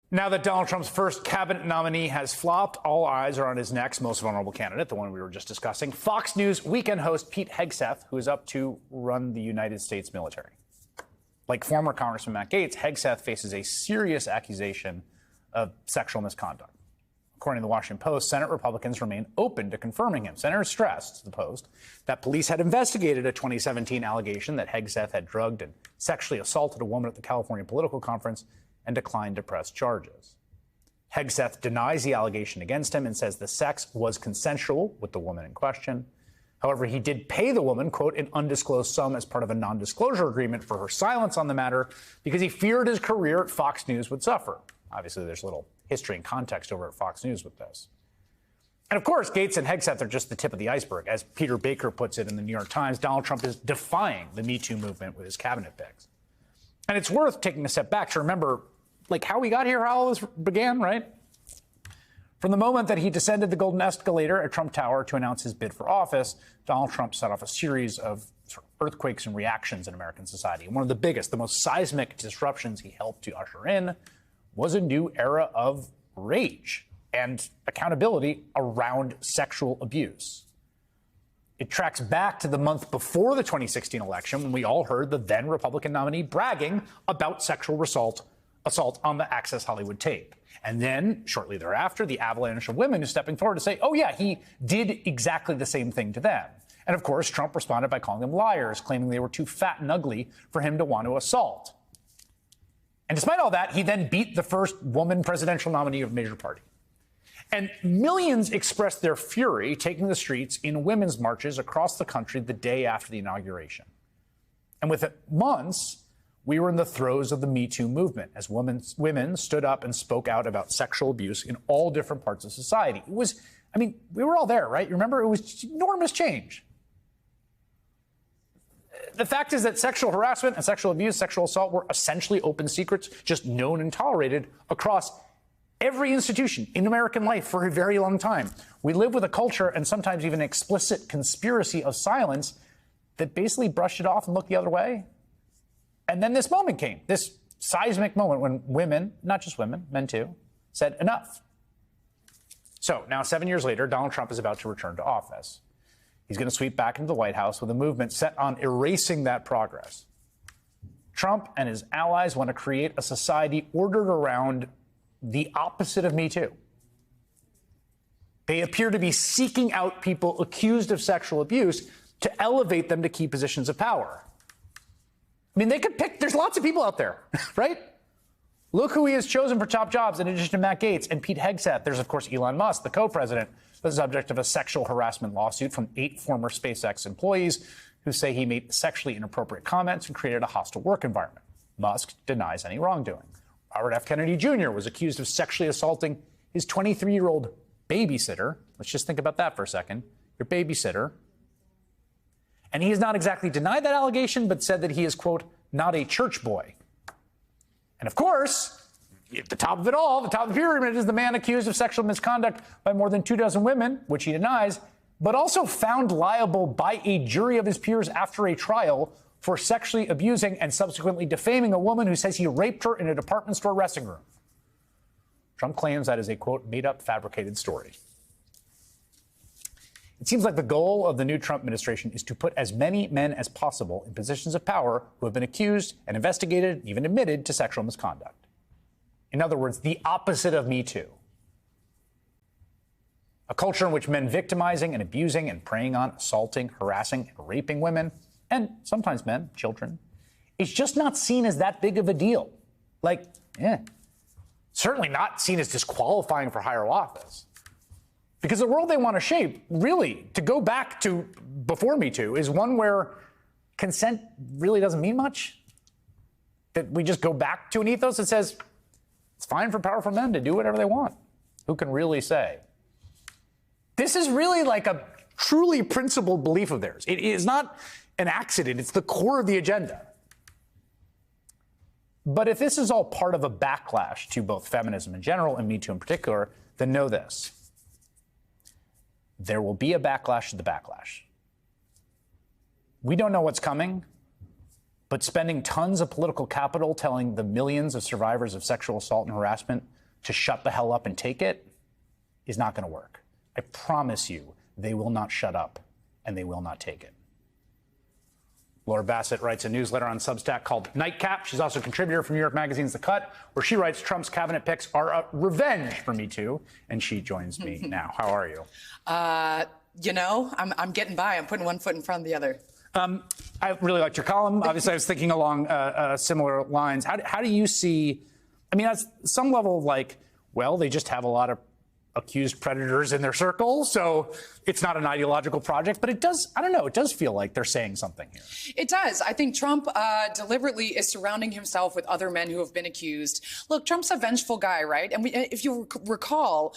Now that Donald Trump's first cabinet nominee has flopped, all eyes are on his next most vulnerable candidate, the one we were just discussing, Fox News weekend host Pete Hegseth, who is up to run the United States military. Like former Congressman Matt Gaetz, Hegseth faces a serious accusation of sexual misconduct. According to the Washington Post, Senate Republicans remain open to confirming him. Senators stressed, to the Post, that police had investigated a 2017 allegation that Hegseth had drugged and sexually assaulted a woman at the California political conference and declined to press charges. Hegseth denies the allegation against him and says the sex was consensual with the woman in question. However, he did pay the woman, quote, an undisclosed sum as part of a non-disclosure agreement for her silence on the matter because he feared his career at Fox News would suffer. Obviously, there's a little history and context over at Fox News with this. And of course, Gaetz and Hegseth are just the tip of the iceberg. As Peter Baker puts it in the New York Times, Donald Trump is defying the Me Too movement with his cabinet picks. And it's worth taking a step back to remember, like, how we got here, how all this began, right? From the moment that he descended the golden escalator at Trump Tower to announce his bid for office, Donald Trump set off a series of earthquakes and reactions in American society. And one of the biggest, the most seismic disruptions he helped to usher in was a new era of rage and accountability around sexual abuse. It tracks back to the month before the 2016 election when we all heard the then Republican nominee bragging about sexual assault on the Access Hollywood tape. And then, shortly thereafter, the avalanche of women is stepping forward to say, oh, yeah, he did exactly the same thing to them. And of course, Trump responded by calling them liars, claiming they were too fat and ugly for him to want to assault. And despite all that, he then beat the first woman presidential nominee of a major party. And millions expressed their fury taking the streets in women's marches across the country the day after the inauguration. And within months, we were in the throes of the Me Too movement as women stood up and spoke out about sexual abuse in all different parts of society. It was, I mean, we were all there, right? You remember? It was enormous change. The fact is that sexual harassment and sexual abuse, sexual assault were essentially open secrets, just known and tolerated across every institution in American life for a very long time. We live with a culture and sometimes even explicit conspiracy of silence that basically brushed it off and looked the other way. And then this moment came, this seismic moment when women, not just women, men too, said enough. So now 7 years later, Donald Trump is about to return to office. He's going to sweep back into the White House with a movement set on erasing that progress. Trump and his allies want to create a society ordered around the opposite of Me Too. They appear to be seeking out people accused of sexual abuse to elevate them to key positions of power. I mean, they could pick, there's lots of people out there, right? Look who he has chosen for top jobs in addition to Matt Gaetz and Pete Hegseth. There's, of course, Elon Musk, the co-president, the subject of a sexual harassment lawsuit from 8 former SpaceX employees who say he made sexually inappropriate comments and created a hostile work environment. Musk denies any wrongdoing. Robert F. Kennedy Jr. was accused of sexually assaulting his 23-year-old babysitter. Let's just think about that for a second. Your babysitter. And he has not exactly denied that allegation, but said that he is, quote, not a church boy. And of course, at the top of it all, the top of the pyramid is the man accused of sexual misconduct by more than 24 women, which he denies, but also found liable by a jury of his peers after a trial for sexually abusing and subsequently defaming a woman who says he raped her in a department store dressing room. Trump claims that is a, quote, made-up, fabricated story. It seems like the goal of the new Trump administration is to put as many men as possible in positions of power who have been accused and investigated, even admitted to sexual misconduct. In other words, the opposite of Me Too. A culture in which men victimizing and abusing and preying on, assaulting, harassing, and raping women, and sometimes men, children, is just not seen as that big of a deal. Like, certainly not seen as disqualifying for higher office. Because the world they want to shape, really, to go back to before Me Too, is one where consent really doesn't mean much. That we just go back to an ethos that says it's fine for powerful men to do whatever they want. Who can really say? This is really like a truly principled belief of theirs. It is not an accident. It's the core of the agenda. But if this is all part of a backlash to both feminism in general and Me Too in particular, then know this. There will be a backlash to the backlash. We don't know what's coming, But spending tons of political capital telling the millions of survivors of sexual assault and harassment to shut the hell up and take it is not going to work. I promise you, they will not shut up and they will not take it. Laura Bassett writes a newsletter on Substack called Nightcap. She's also a contributor for New York Magazine's The Cut, where she writes Trump's cabinet picks are a revenge for Me Too. And she joins me now. How are you? You know, I'm getting by. I'm putting one foot in front of the other. I really liked your column. Obviously, I was thinking along similar lines. How do you see, I mean, at some level, like, well, they just have a lot of accused predators in their circle, so it's not an ideological project, but it does, I don't know, it does feel like they're saying something here. It does. I think Trump deliberately is surrounding himself with other men who have been accused. Look, Trump's a vengeful guy, right? And if you recall,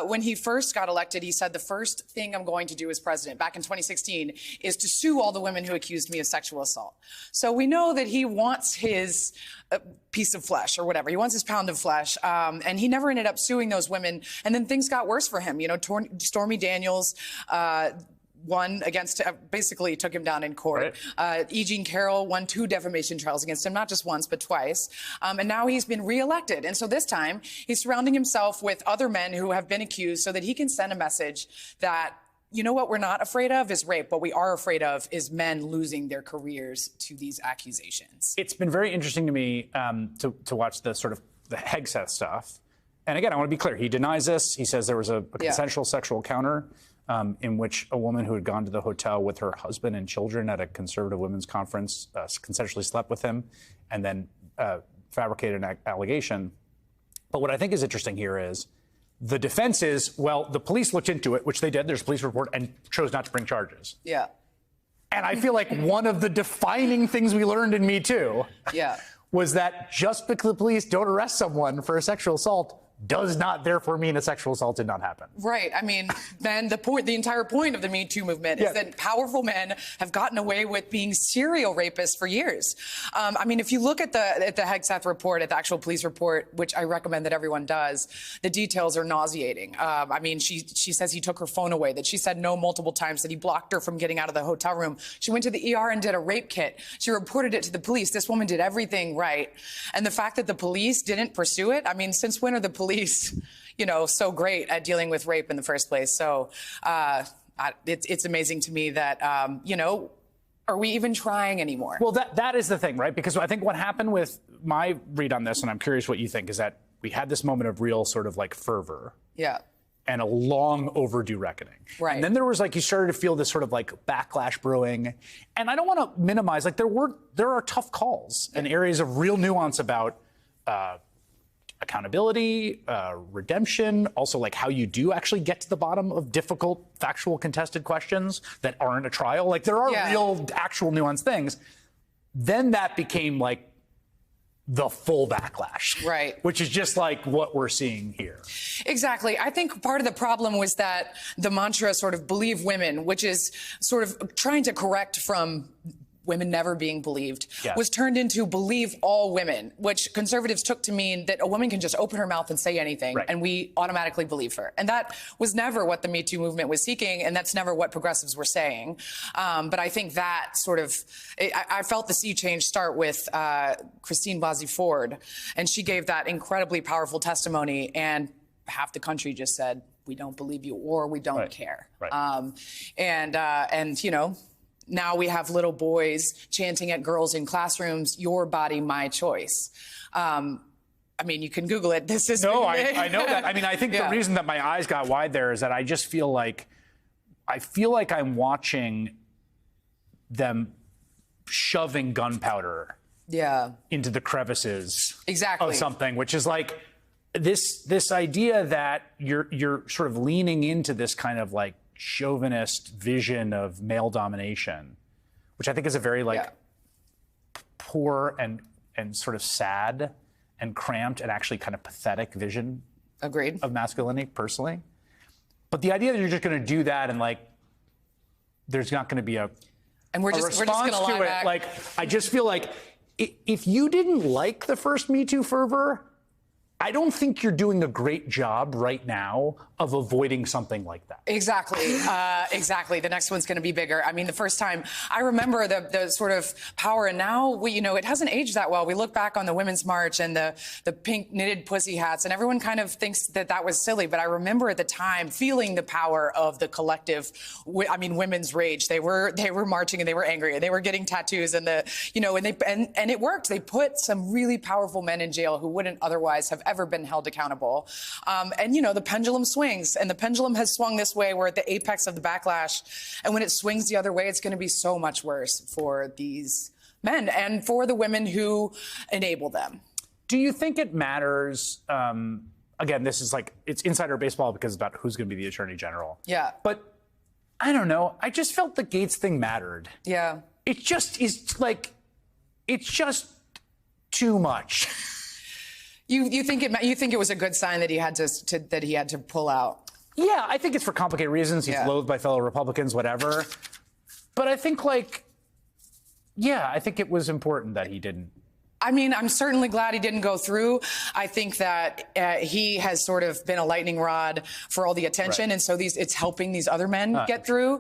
when he first got elected, he said the first thing I'm going to do as president back in 2016 is to sue all the women who accused me of sexual assault. So we know that he wants his piece of flesh or whatever. He wants his pound of flesh. And he never ended up suing those women. And then things got worse for him. You know, Stormy Daniels won against, basically took him down in court. Right. E. Jean Carroll won 2 defamation trials against him, not just once, but twice. And now he's been reelected. And so this time he's surrounding himself with other men who have been accused so that he can send a message that, you know, what we're not afraid of is rape. What we are afraid of is men losing their careers to these accusations. It's been very interesting to me to watch the sort of the Hegseth stuff. And again, I want to be clear. He denies this. He says there was a consensual sexual encounter in which a woman who had gone to the hotel with her husband and children at a conservative women's conference consensually slept with him and then fabricated an allegation. But what I think is interesting here is the defense is, well, the police looked into it, which they did. There's a police report, and chose not to bring charges. Yeah. And I feel like one of the defining things we learned in Me Too was that just because the police don't arrest someone for a sexual assault does not therefore mean a sexual assault did not happen. Right. I mean, Ben, the entire point of the Me Too movement is that powerful men have gotten away with being serial rapists for years. I mean, if you look at the Hegseth report, at the actual police report, which I recommend that everyone does, the details are nauseating. I mean, she says he took her phone away, that she said no multiple times, that he blocked her from getting out of the hotel room. She went to the ER and did a rape kit. She reported it to the police. This woman did everything right. And the fact that the police didn't pursue it, I mean, since when are the police, you know, so great at dealing with rape in the first place? So it's amazing to me that, you know, are we even trying anymore? Well, that is the thing, right? Because I think what happened with my read on this, and I'm curious what you think, is that we had this moment of real sort of like fervor. Yeah. And a long overdue reckoning. Right. And then there was like, you started to feel this sort of like backlash brewing. And I don't want to minimize, like there are tough calls and areas of real nuance about accountability, redemption, also like how you do actually get to the bottom of difficult, factual, contested questions that aren't a trial. Like there are real, actual nuanced things. Then that became like the full backlash. Right. Which is just like what we're seeing here. Exactly. I think part of the problem was that the mantra sort of believe women, which is sort of trying to correct from women never being believed, was turned into believe all women, which conservatives took to mean that a woman can just open her mouth and say anything, and we automatically believe her. And that was never what the Me Too movement was seeking, and that's never what progressives were saying. But I think that sort of, I felt the sea change start with Christine Blasey Ford, and she gave that incredibly powerful testimony, and half the country just said, we don't believe you, or we don't care. And you know, now we have little boys chanting at girls in classrooms, your body, my choice. I mean, you can Google it. This is I know that. I mean, I think the reason that my eyes got wide there is that I just feel like I'm watching them shoving gunpowder into the crevices of something, which is like this idea that you're sort of leaning into this kind of like chauvinist vision of male domination, which I think is a very like poor and sort of sad and cramped and actually kind of pathetic vision of masculinity, personally. But the idea that you're just going to do that and like there's not going to be a response to it, like I just feel like if you didn't like the first Me Too fervor, I don't think you're doing a great job right now of avoiding something like that. Exactly. Exactly. The next one's going to be bigger. I mean, the first time I remember the sort of power, and now it hasn't aged that well. We look back on the Women's March and the pink knitted pussy hats, and everyone kind of thinks that was silly. But I remember at the time feeling the power of the collective. Women's rage. They were marching and they were angry and they were getting tattoos and and it worked. They put some really powerful men in jail who wouldn't otherwise have ever been held accountable. The pendulum swings, and the pendulum has swung this way. We're at the apex of the backlash. And when it swings the other way, it's going to be so much worse for these men and for the women who enable them. Do you think it matters? Again, this is it's insider baseball because it's about who's going to be the attorney general. Yeah. But I don't know. I just felt the Gates thing mattered. Yeah. It just is it's just too much. You think it was a good sign that he had to pull out? Yeah, I think it's for complicated reasons. He's loathed by fellow Republicans, whatever. But I think I think it was important that he didn't. I mean, I'm certainly glad he didn't go through. I think that he has sort of been a lightning rod for all the attention, and so it's helping these other men get through.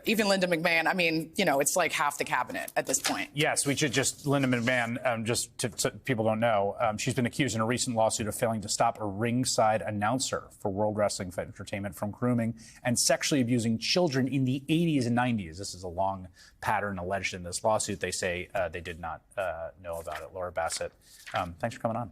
Even Linda McMahon. I mean, it's like half the cabinet at this point. Yes, we should Linda McMahon, just so people don't know, she's been accused in a recent lawsuit of failing to stop a ringside announcer for World Wrestling Entertainment from grooming and sexually abusing children in the 80s and 90s. This is a long pattern alleged in this lawsuit. They say they did not know about it. Laura Bassett, thanks for coming on.